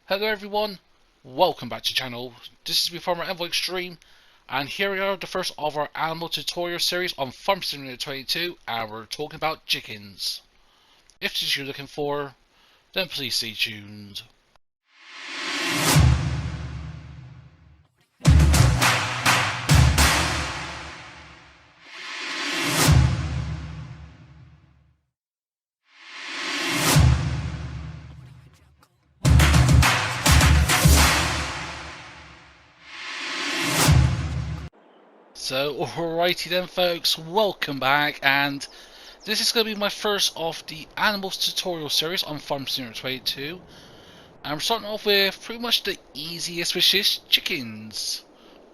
Hello everyone, welcome back to the channel. This is me from EnvoyXtreme, and here we are, the first of our animal tutorial series on Farm Simulator 22, and we're talking about chickens. If this is what you're looking for, then please stay tuned. So, alrighty then folks, welcome back, and this is going to be my first of the animals tutorial series on Farm Simulator 22. And we're starting off with pretty much the easiest, which is chickens.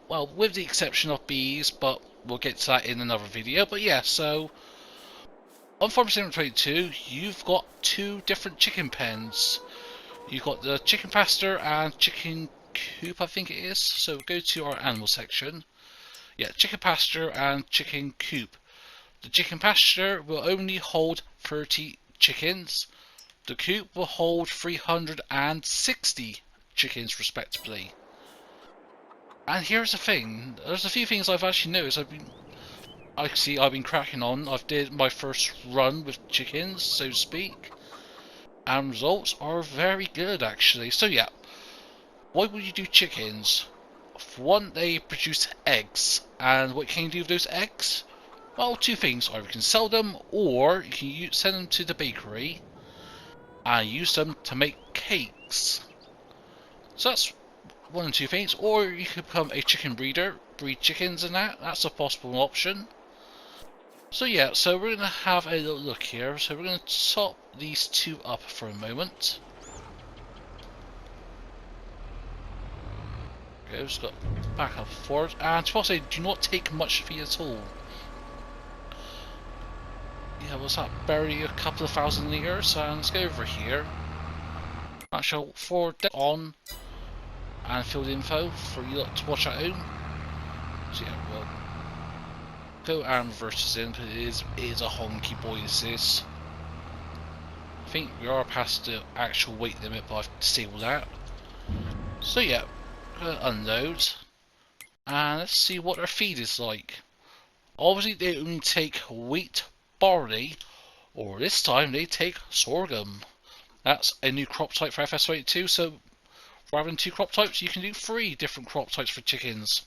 Well, with the exception of bees, but we'll get to that in another video. But yeah, so on Farm Simulator 22, you've got two different chicken pens. You've got the chicken pasture and chicken coop, I think it is. So go to our animal section. Yeah, chicken pasture and chicken coop. The chicken pasture will only hold 30 chickens. The coop will hold 360 chickens respectively. And here's the thing, there's a few things I've actually noticed. I've been cracking on. I've did my first run with chickens, so to speak, and results are very good actually. So yeah, why would you do chickens? For one, they produce eggs, and what can you do with those eggs? Well, two things: either you can sell them, or you can send them to the bakery and use them to make cakes. So that's one of two things. Or you could become a chicken breeder, breed chickens and that's a possible option. So yeah, so we're going to have a little look here. So we're going to top these two up for a moment. Okay, we've just got back up forward. And to say, do not take much feed at all. Yeah, what's that? Bury a couple of thousand litres. And let's go over here. I shall forward that on and fill the info for you lot to watch at home. So yeah, well, go and reverse this in, because it is a honky boy, this is. I think we are past the actual weight limit, but I've disabled that. So yeah, we're going to unload, and let's see what their feed is like. Obviously they only take wheat, barley, or this time they take sorghum. That's a new crop type for FS22, so rather than two crop types, you can do 3 different crop types for chickens.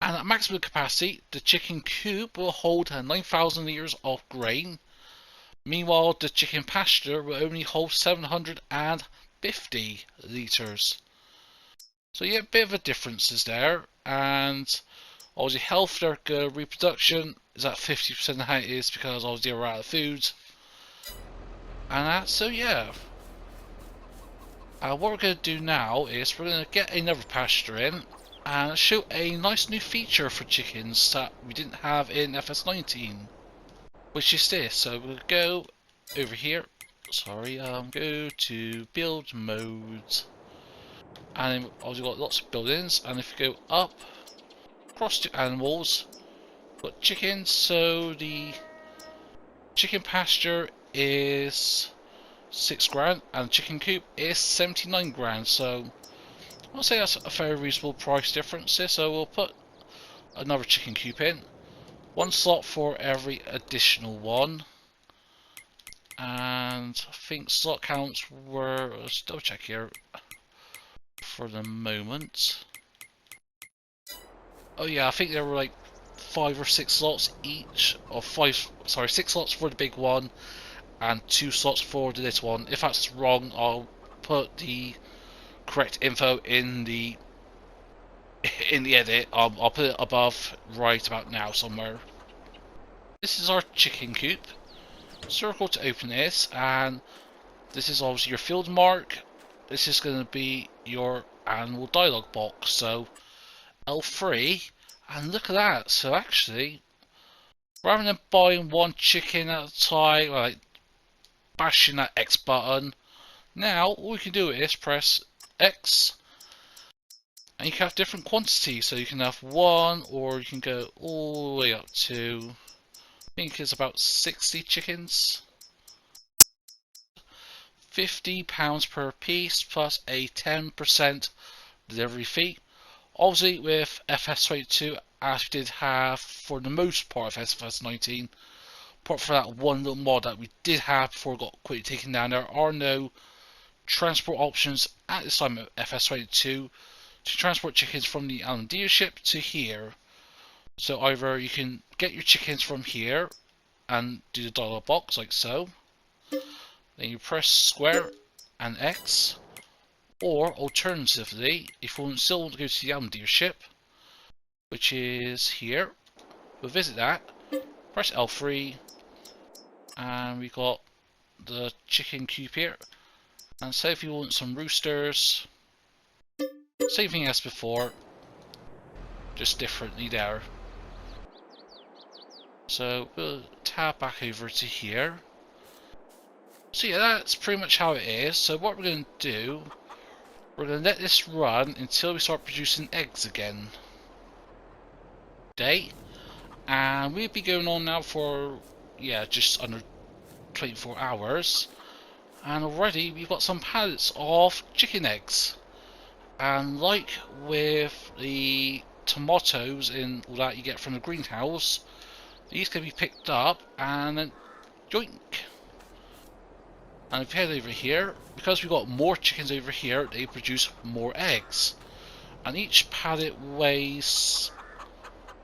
And at maximum capacity, the chicken coop will hold 9,000 litres of grain. Meanwhile, the chicken pasture will only hold 750 litres. So yeah, a bit of a difference is there. And obviously health, their reproduction is at 50% of how it is, because obviously they're out of food. And that, so yeah. What we're going to do now is we're going to get another pasture in and show a nice new feature for chickens that we didn't have in FS19, which is this. So we'll go over here, go to build mode, and then obviously got lots of buildings, and if you go up across to animals, got chickens. So the chicken pasture is 6 grand and the chicken coop is 79 grand, so I'll say that's a very reasonable price difference here. So we'll put another chicken coop in, 1 slot for every additional one, and I think slot counts were, let's double check here for the moment. Oh yeah, I think there were like 5 or 6 slots each, or 6 slots for the big one and 2 slots for the little one. If that's wrong, I'll put the correct info in the edit. I'll put it above right about now somewhere. This is our chicken coop. Circle to open this, and this is obviously your field mark. This is going to be your animal dialog box, so L3, and look at that. So actually, rather than buying one chicken at a time, like bashing that X button, now all we can do is press X, and you can have different quantities. So you can have 1, or you can go all the way up to, I think it's about 60 chickens. £50 per piece plus a 10% delivery fee. Obviously with FS22, as we did have for the most part of FS19, apart from that one little mod that we did have before it got quickly taken down, there are no transport options at this time of FS22 to transport chickens from the Allen dealership to here. So either you can get your chickens from here and do the dialogue box like so, then you press square and X, or alternatively, if you still want to go to the Allen dealership, which is here, we'll visit that, press L3, and we got the chicken coop here. And say if you want some roosters, same thing as before, just differently there. So we'll tab back over to here. So yeah, that's pretty much how it is. So what we're going to do, we're going to let this run until we start producing eggs again. And we'll be going on now for, yeah, just under 24 hours. And already we've got some pallets of chicken eggs. And like with the tomatoes in all that you get from the greenhouse, these can be picked up and then joink. And if you head over here, because we've got more chickens over here, they produce more eggs. And each pallet weighs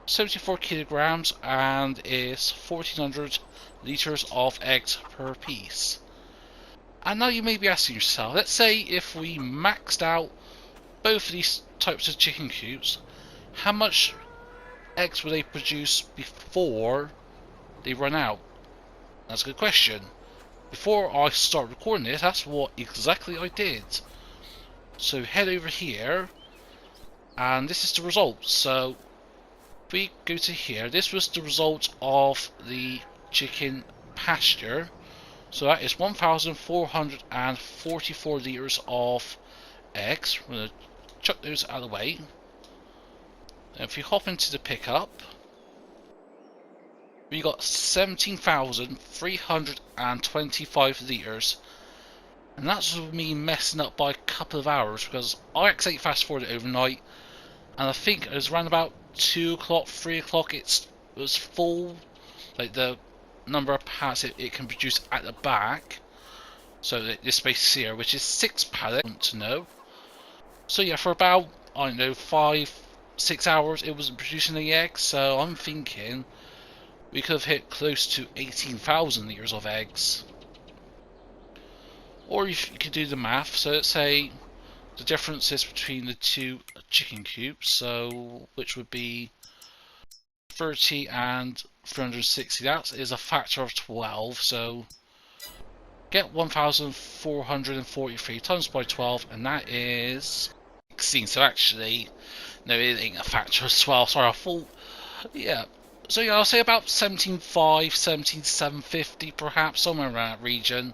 74 kilograms and is 1400 litres of eggs per piece. And now you may be asking yourself, let's say if we maxed out both of these types of chicken coops, how much eggs will they produce before they run out? That's a good question. Before I start recording this, that's what exactly I did. So head over here, and this is the result. So if we go to here, this was the result of the chicken pasture. So that is 1,444 litres of eggs. We're going to chuck those out of the way. And if you hop into the pickup, we got 17,325 litres, and that's with me messing up by a couple of hours because I accidentally fast forwarded overnight, and I think it was around about 2 o'clock, 3 o'clock, it was full, like the number of pallets it can produce at the back. So this space here, which is 6 pallets, I want to know. So yeah, for about, I don't know, 5-6 hours it wasn't producing any eggs, so I'm thinking we could have hit close to 18,000 litres of eggs. Or if you could do the math, so let's say the differences between the two chicken coops, so which would be 30 and 360, that is a factor of 12, so get 1,443 times by 12, and that is 16, so actually, no, it ain't a factor of 12, sorry, I thought, yeah. So yeah, I'll say about 17.5, 17,750 perhaps, somewhere around that region.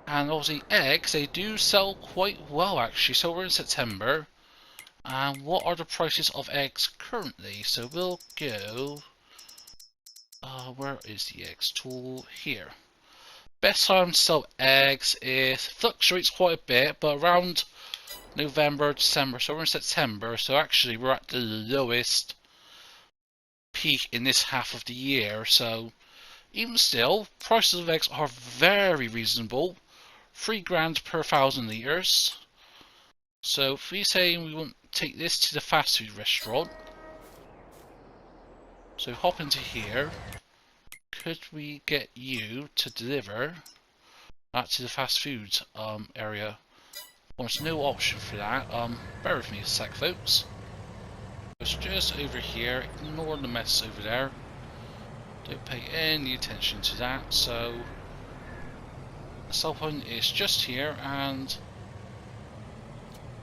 And obviously eggs, they do sell quite well actually, so we're in September. And what are the prices of eggs currently? So we'll go, where is the eggs tool? Here. Best time to sell eggs is, fluctuates quite a bit, but around November, December, so we're in September, so actually we're at the lowest peak in this half of the year, so even still, prices of eggs are very reasonable. 3 grand per 1,000 litres. So if we say we want to take this to the fast food restaurant, so hop into here, could we get you to deliver that to the fast food area? Well, there's no option for that. Bear with me a sec, folks. It's just over here, ignore the mess over there. Don't pay any attention to that, so the sell point is just here, and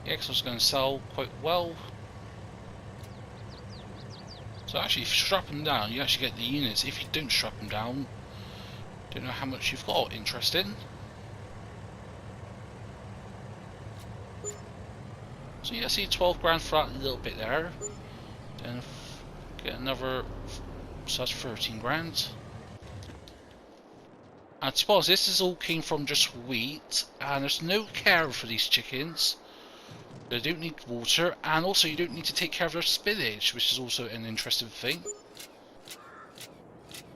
the Eggcelet's going to sell quite well. So actually, if you strap them down, you actually get the units. If you don't strap them down, don't know how much you've got. Interesting. So yeah, see 12 grand for that little bit there. Then get another, so that's 13 grand. And to be honest, this is all came from just wheat, and there's no care for these chickens. They don't need water, and also you don't need to take care of their spillage, which is also an interesting thing.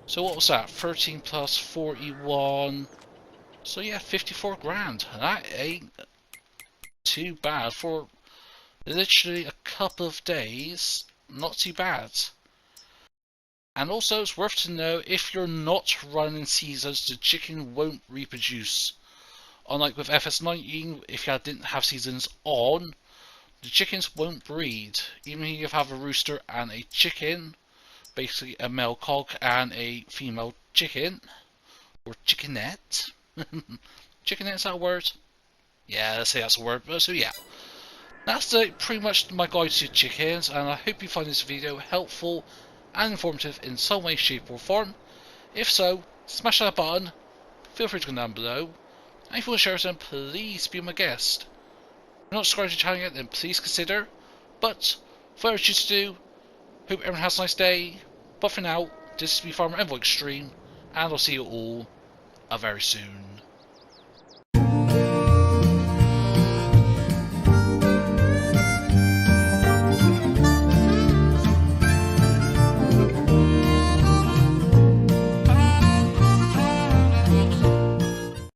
So what was that? 13 plus 41. So yeah, 54 grand. That ain't too bad for literally a couple of days. Not too bad. And also it's worth to know, if you're not running seasons, the chicken won't reproduce. Unlike with FS19, if you didn't have seasons on, the chickens won't breed. Even if you have a rooster and a chicken, basically a male cock and a female chicken, or chickenette. Chickenette, is that a word? Yeah, let's say that's a word. So yeah, that's pretty much my guide to chickens, and I hope you find this video helpful and informative in some way, shape or form. If so, smash that button, feel free to comment down below, and if you want to share some, please be my guest. If you're not subscribed to the channel yet, then please consider. But whatever you choose to do, hope everyone has a nice day. But for now, this is me, Farmer EnvoyXtreme, and I'll see you all very soon.